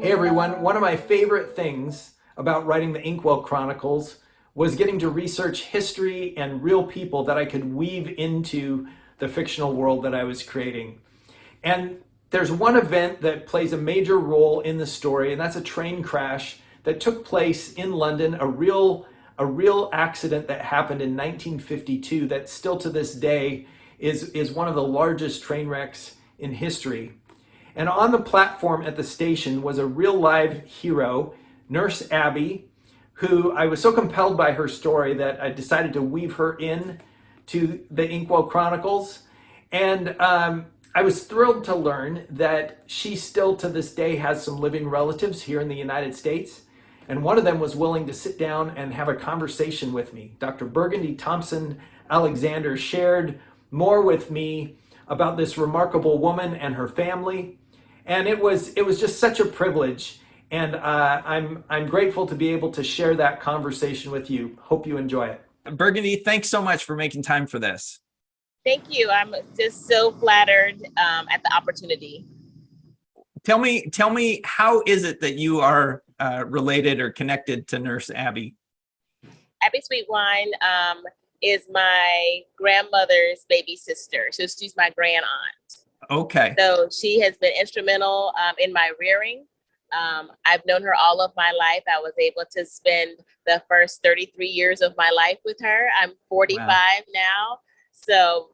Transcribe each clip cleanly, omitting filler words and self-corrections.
Hey everyone, one of my favorite things about writing the Inkwell Chronicles was getting to research history and real people that I could weave into the fictional world that I was creating. And there's one event that plays a major role in the story, and that's a train crash that took place in London, a real accident that happened in 1952 that still to this day is one of the largest train wrecks in history. And on the platform at the station was a real live hero, Nurse Abbie, who I was so compelled by her story that I decided to weave her in to the Inkwell Chronicles. And I was thrilled to learn that she still to this day has some living relatives here in the United States. And one of them was willing to sit down and have a conversation with me. Dr. Burgundy Thompson Alexander shared more with me about this remarkable woman and her family. And it was just such a privilege, and I'm grateful to be able to share that conversation with you. Hope you enjoy it. Burgundy, thanks so much for making time for this. Thank you. I'm just so flattered at the opportunity. Tell me, how is it that you are related or connected to Nurse Abbie? Abbie Sweetwine is my grandmother's baby sister. So she's my grand aunt. Okay. So she has been instrumental in my rearing. I've known her all of my life. I was able to spend the first 33 years of my life with her. I'm 45 now. So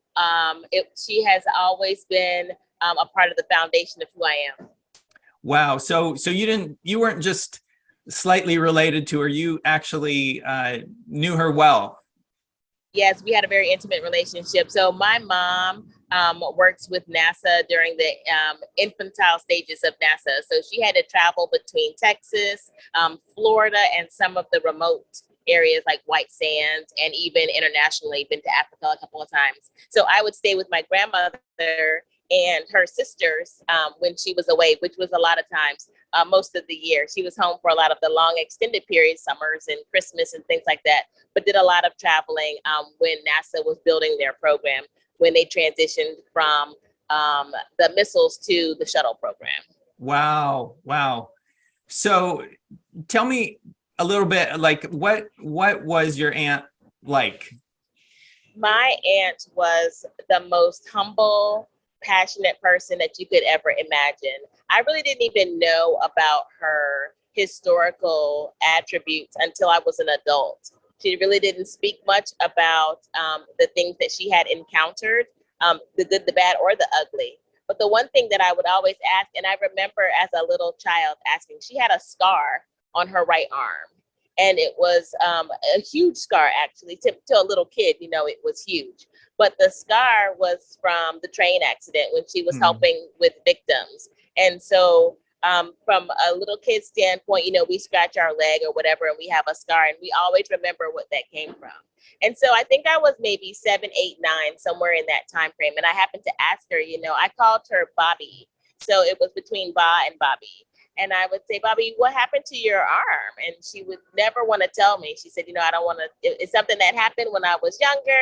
she has always been a part of the foundation of who I am. Wow. So you weren't just slightly related to her, you actually knew her well. Yes, we had a very intimate relationship. So my mom works with NASA during the infantile stages of NASA. So she had to travel between Texas, Florida, and some of the remote areas like White Sands, and even internationally, been to Africa a couple of times. So I would stay with my grandmother and her sisters when she was away, which was a lot of times, most of the year. She was home for a lot of the long extended periods, summers and Christmas and things like that, but did a lot of traveling when NASA was building their program, when they transitioned from the missiles to the shuttle program. Wow. Wow. So tell me a little bit, like, what was your aunt like? My aunt was the most humble, passionate person that you could ever imagine. I really didn't even know about her historical attributes until I was an adult. She really didn't speak much about the things that she had encountered, the good, the bad, or the ugly. But the one thing that I would always ask, and I remember as a little child asking, she had a scar on her right arm. And it was a huge scar, actually, to a little kid, it was huge. But the scar was from the train accident when she was helping with victims. And so from a little kid standpoint, we scratch our leg or whatever, and we have a scar, and we always remember what that came from. And so I think I was maybe 7, 8, 9, somewhere in that time frame. And I happened to ask her, I called her Bobby. So it was between Ba and Bobby. And I would say, Bobby, what happened to your arm? And she would never want to tell me. She said, I don't want to, it's something that happened when I was younger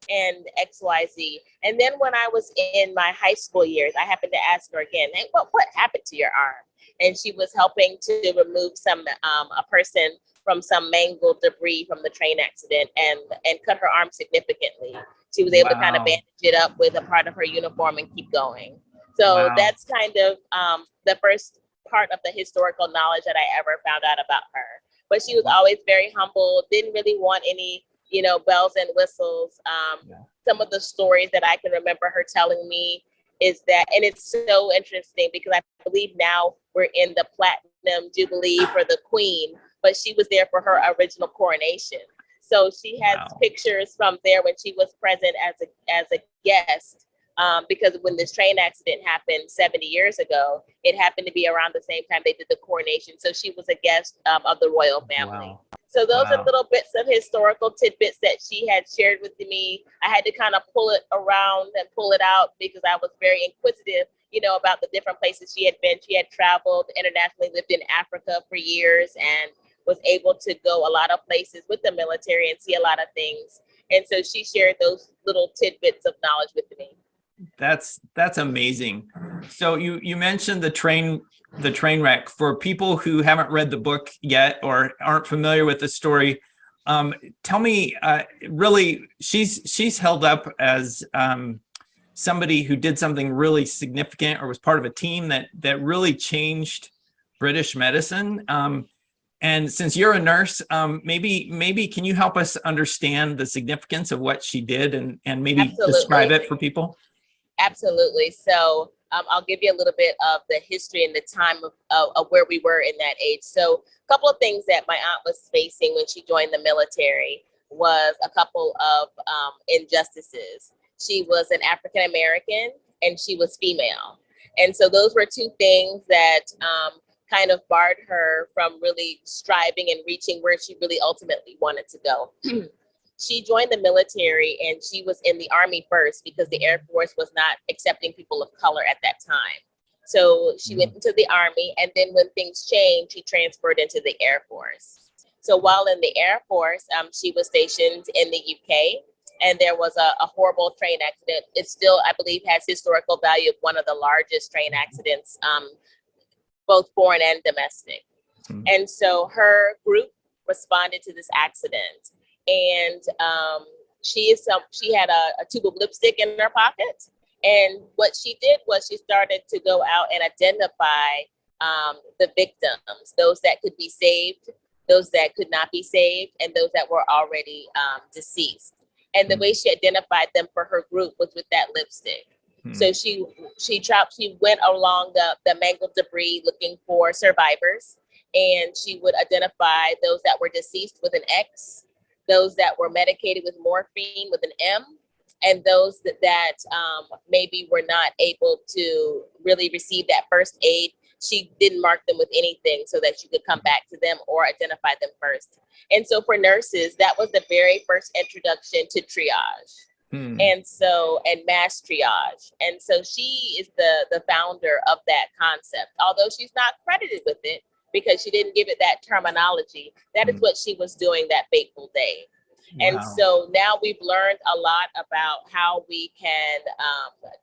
and XYZ. And then when I was in my high school years, I happened to ask her again, hey, what happened to your arm? And she was helping to remove a person from some mangled debris from the train accident and cut her arm significantly. She was able to kind of bandage it up with a part of her uniform and keep going. So that's kind of the first part of the historical knowledge that I ever found out about her. But she was always very humble, didn't really want any, bells and whistles. Some of the stories that I can remember her telling me is that, and it's so interesting because I believe now we're in the Platinum Jubilee for the Queen, but she was there for her original coronation. So she has pictures from there when she was present as a guest. Because when this train accident happened 70 years ago, it happened to be around the same time they did the coronation. So she was a guest of the royal family. So those are little bits of historical tidbits that she had shared with me. I had to kind of pull it around and pull it out because I was very inquisitive, about the different places she had been. She had traveled internationally, lived in Africa for years, and was able to go a lot of places with the military and see a lot of things. And so she shared those little tidbits of knowledge with me. That's amazing. So you mentioned the train the train wreck. For people who haven't read the book yet or aren't familiar with the story, tell me, really, she's held up as somebody who did something really significant or was part of a team that really changed British medicine. And since you're a nurse, maybe can you help us understand the significance of what she did and maybe Absolutely. describe it for people? Absolutely. So I'll give you a little bit of the history and the time of where we were in that age. So a couple of things that my aunt was facing when she joined the military was a couple of injustices. She was an African American and she was female. And so those were two things that kind of barred her from really striving and reaching where she really ultimately wanted to go. She joined the military and she was in the Army first because the Air Force was not accepting people of color at that time. So she went into the Army, and then when things changed, she transferred into the Air Force. So while in the Air Force, she was stationed in the UK, and there was a horrible train accident. It still, I believe, has historical value of one of the largest train accidents, both foreign and domestic. And so her group responded to this accident. And she had a tube of lipstick in her pocket. And what she did was she started to go out and identify the victims, those that could be saved, those that could not be saved, and those that were already deceased. And the way she identified them for her group was with that lipstick. So she went along the mangled debris looking for survivors, and she would identify those that were deceased with an X, those that were medicated with morphine with an M, and those that maybe were not able to really receive that first aid. She didn't mark them with anything so that she could come back to them or identify them first. And so for nurses, that was the very first introduction to triage. And mass triage. And so she is the founder of that concept, although she's not credited with it because she didn't give it that terminology. That is what she was doing that fateful day. Wow. And so now we've learned a lot about how we can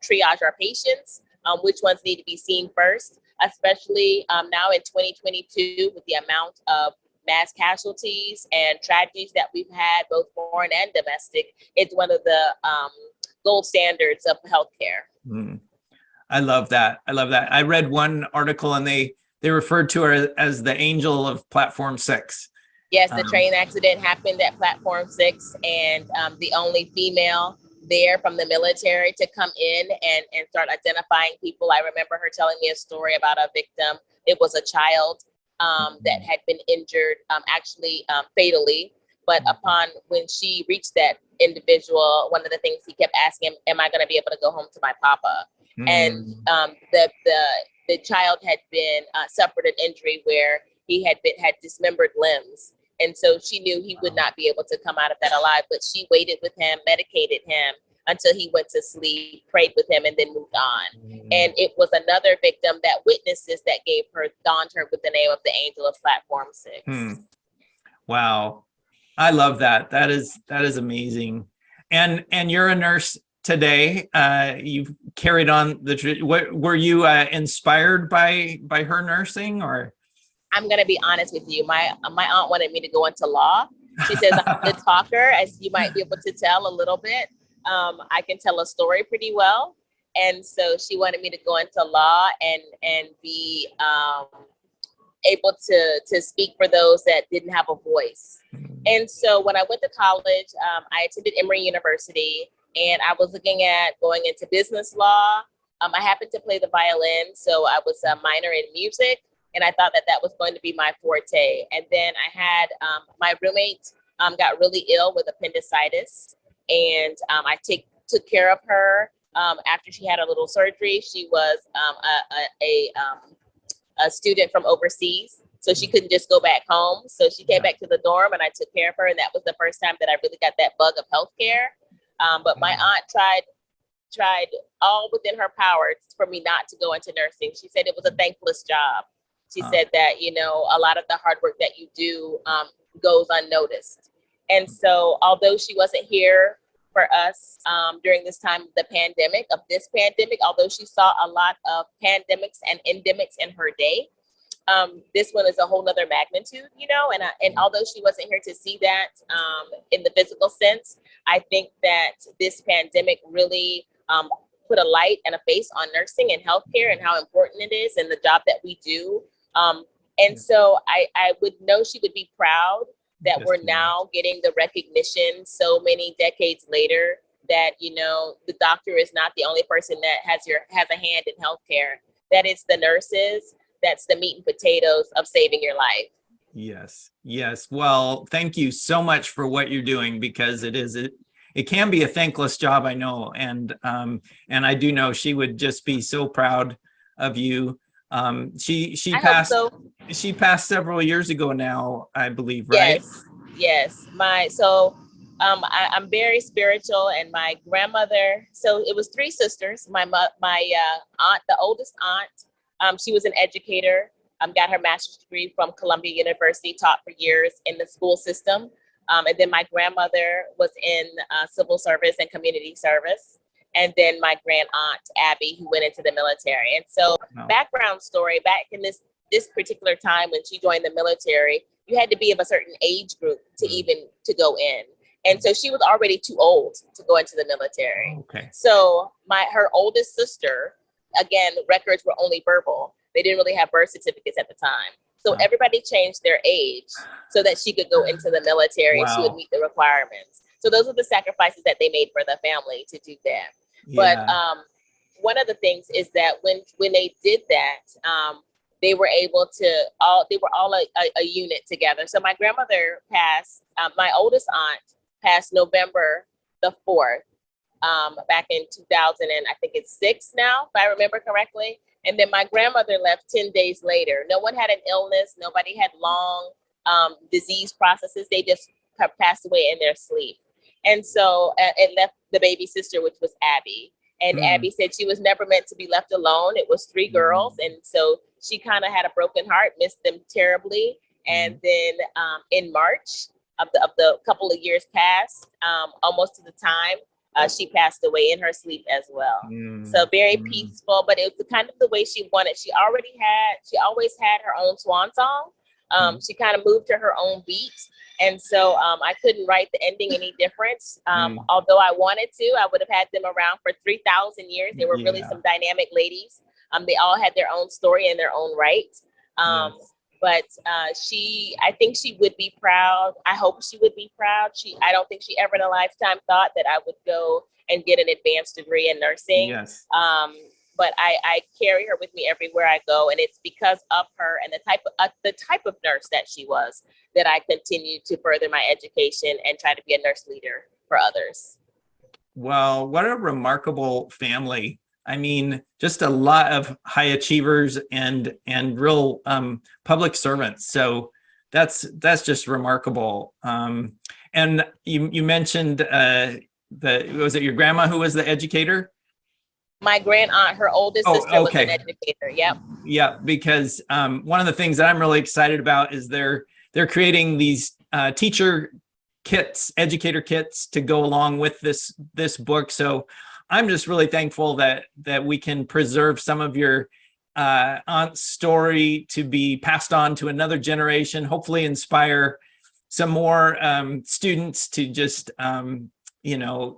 triage our patients, which ones need to be seen first, especially now in 2022 with the amount of mass casualties and tragedies that we've had, both foreign and domestic. It's one of the gold standards of healthcare. I love that. I read one article and they referred to her as the angel of Platform 6. Yes, the train accident happened at Platform 6, and the only female there from the military to come in and start identifying people. I remember her telling me a story about a victim. It was a child that had been injured, actually fatally. But upon when she reached that individual, one of the things he kept asking him, am I going to be able to go home to my papa? And the child had been suffered an injury where he had dismembered limbs. And so she knew he would not be able to come out of that alive, but she waited with him, medicated him until he went to sleep, prayed with him, and then moved on. And it was another victim that witnesses that donned her with the name of the angel of Platform 6. Wow. I love that. That is amazing. And you're a nurse today. You've carried on what were you inspired by her nursing, or? I'm going to be honest with you. My aunt wanted me to go into law. She says I'm a good talker, as you might be able to tell a little bit. I can tell a story pretty well. And so she wanted me to go into law and be able to speak for those that didn't have a voice. And so when I went to college, I attended Emory University, and I was looking at going into business law. I happened to play the violin, so I was a minor in music. And I thought that was going to be my forte. And then I had my roommate got really ill with appendicitis. And I took care of her after she had a little surgery. She was a student from overseas, so she couldn't just go back home. So she came back to the dorm, and I took care of her. And that was the first time that I really got that bug of healthcare. But my aunt tried all within her power for me not to go into nursing. She said it was a thankless job. She said that, a lot of the hard work that you do goes unnoticed. And so although she wasn't here for us during this time of this pandemic, although she saw a lot of pandemics and endemics in her day. This one is a whole nother magnitude, you know, and although she wasn't here to see that in the physical sense, I think that this pandemic really put a light and a face on nursing and healthcare and how important it is and the job that we do. And so I would know she would be proud that we're now getting the recognition so many decades later that, you know, the doctor is not the only person that has a hand in healthcare, that it's the nurses, that's the meat and potatoes of saving your life. Yes. Yes. Well, thank you so much for what you're doing, because it can be a thankless job, I know. And I do know she would just be so proud of you. She passed several years ago now, I believe, right? Yes. I'm very spiritual, and my grandmother. So it was three sisters. My aunt, the oldest aunt, she was an educator. Got her master's degree from Columbia University. Taught for years in the school system, and then my grandmother was in civil service and community service. And then my grand aunt, Abbie, who went into the military. And so background story, back in this particular time when she joined the military, you had to be of a certain age group to go in. And so she was already too old to go into the military. Okay. So her oldest sister, again, records were only verbal. They didn't really have birth certificates at the time. So everybody changed their age so that she could go into the military and she would meet the requirements. So those are the sacrifices that they made for the family to do that. Yeah. But one of the things is that when they did that, they were able to they were all a unit together. So my grandmother passed, my oldest aunt passed November the 4th, back in 2000, and I think it's 6 now, if I remember correctly. And then my grandmother left 10 days later. No one had an illness. Nobody had long disease processes. They just passed away in their sleep. And so it left the baby sister, which was Abbie. And Abbie said she was never meant to be left alone. It was 3 girls. And so she kind of had a broken heart, missed them terribly. And then in March of the couple of years past, almost to the time, she passed away in her sleep as well. So very peaceful, but it was kind of the way she wanted. She always had her own swan song. She kind of moved to her own beat. And so I couldn't write the ending any different. Although I wanted to, I would have had them around for 3,000 years. They were really some dynamic ladies. They all had their own story in their own right. But I think she would be proud. I hope she would be proud. I don't think she ever in a lifetime thought that I would go and get an advanced degree in nursing. Yes. But I carry her with me everywhere I go, and it's because of her and the type of nurse that she was that I continue to further my education and try to be a nurse leader for others. Well, what a remarkable family. I mean, just a lot of high achievers and real public servants. So that's just remarkable. And you mentioned was it your grandma who was the educator? My grand aunt, her oldest sister, was an educator. Yep. Yeah, because one of the things that I'm really excited about is they're creating these teacher kits, educator kits to go along with this book. So I'm just really thankful that we can preserve some of your aunt's story to be passed on to another generation, hopefully inspire some more students to just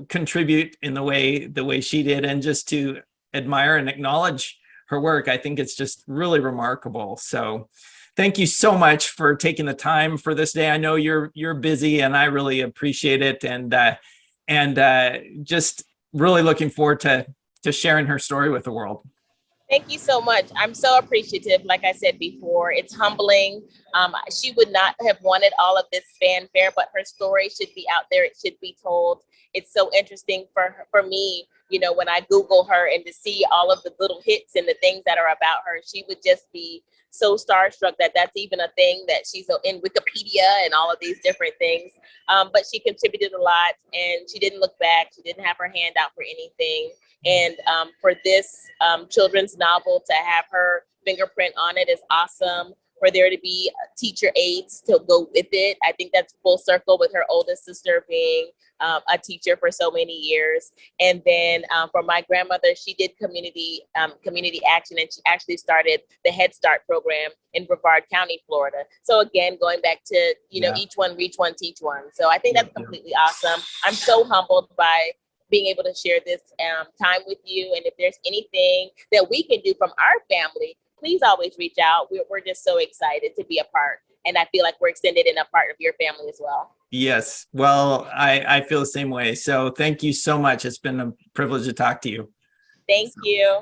contribute in the way she did, and just to admire and acknowledge her work. I think it's just really remarkable. So thank you so much for taking the time for this day. I know you're busy, and I really appreciate it, and just really looking forward to sharing her story with the world. Thank you so much. I'm so appreciative. Like I said before, it's humbling. She would not have wanted all of this fanfare, but her story should be out there. It should be told. It's so interesting for me, when I Google her and to see all of the little hits and the things that are about her, she would just be so starstruck that that's even a thing, that she's in Wikipedia and all of these different things. But she contributed a lot, and she didn't look back. She didn't have her hand out for anything. And for this children's novel to have her fingerprint on it is awesome. for there to be teacher aides to go with it. I think that's full circle with her oldest sister being a teacher for so many years. And then for my grandmother, she did community action, and she actually started the Head Start program in Brevard County, Florida. So again, going back to, each one, reach one, teach one. So I think that's completely awesome. I'm so humbled by being able to share this time with you. And if there's anything that we can do from our family, please always reach out. We're just so excited to be a part. And I feel like we're extended in a part of your family as well. Yes. Well, I feel the same way. So thank you so much. It's been a privilege to talk to you. Thank you.